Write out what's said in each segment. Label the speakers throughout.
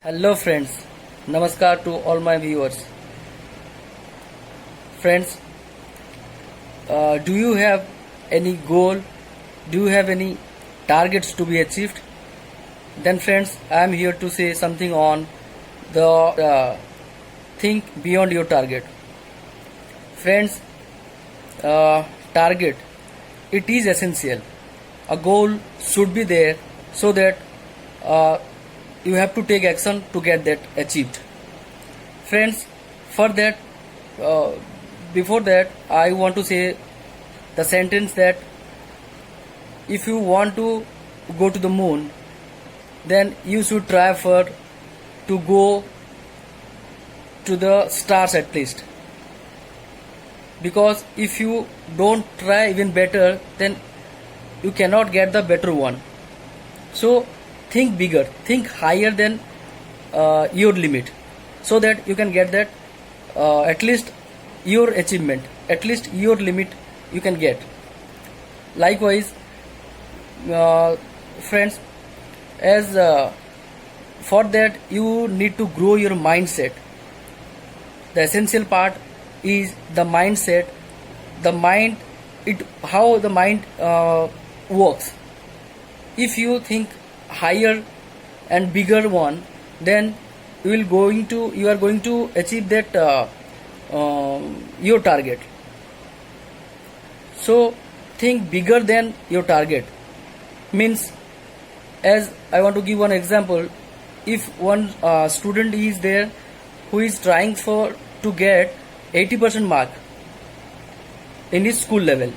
Speaker 1: Hello friends, Namaskar to all my viewers. Friends, do you have any goal? Do you have any targets to be achieved? Then friends, I am here to say something on the think beyond your target. Friends, target, it is essential. A goal should be there so that you have to take action to get that achieved. Friends, for that, before that, I want to say the sentence that if you want to go to the moon, then you should try for to go to the stars at least. Because if you don't try even better, then you cannot get the better one. So think bigger, think higher than your limit, so that you can get that at least your achievement, at least your limit you can get. Likewise, friends, as for that you need to grow your mindset. The essential part is the mindset. The mind, how the mind works. If you think higher and bigger one, then you are going to achieve that your target. So think bigger than your target. Means, as I want to give one example, if one student is there who is trying to get 80% mark in his school level,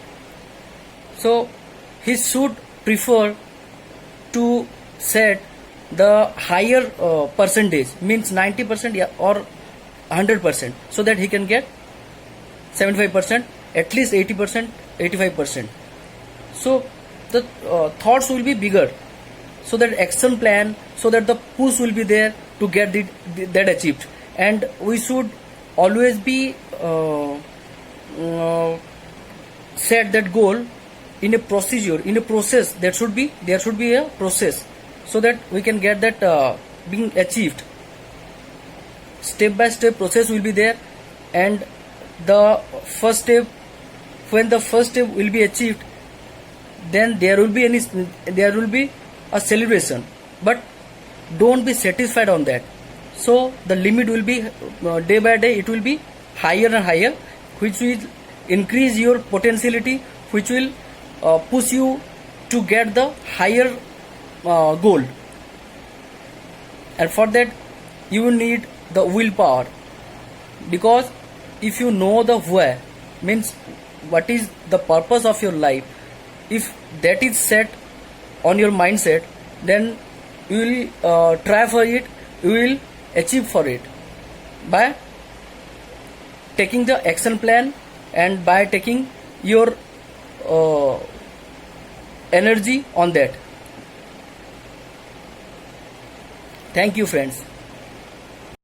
Speaker 1: so he should prefer to set the higher percentage, means 90% or 100%, so that he can get 75%, at least 80%, 85%. So the thoughts will be bigger, so that action plan, so that the push will be there to get that achieved. And we should always be set that goal in a procedure, in a process. There should be a process, so that we can get that being achieved. Step by step process will be there, and the first step, when the first step will be achieved, then there will be a celebration. But don't be satisfied on that. So the limit will be day by day, it will be higher and higher, which will increase your potentiality, which will push you to get the higher goal. And for that you need the willpower, because if you know the why, means what is the purpose of your life, if that is set on your mindset, then you will try for it, you will achieve for it by taking the action plan and by taking your energy on that. Thank you, friends.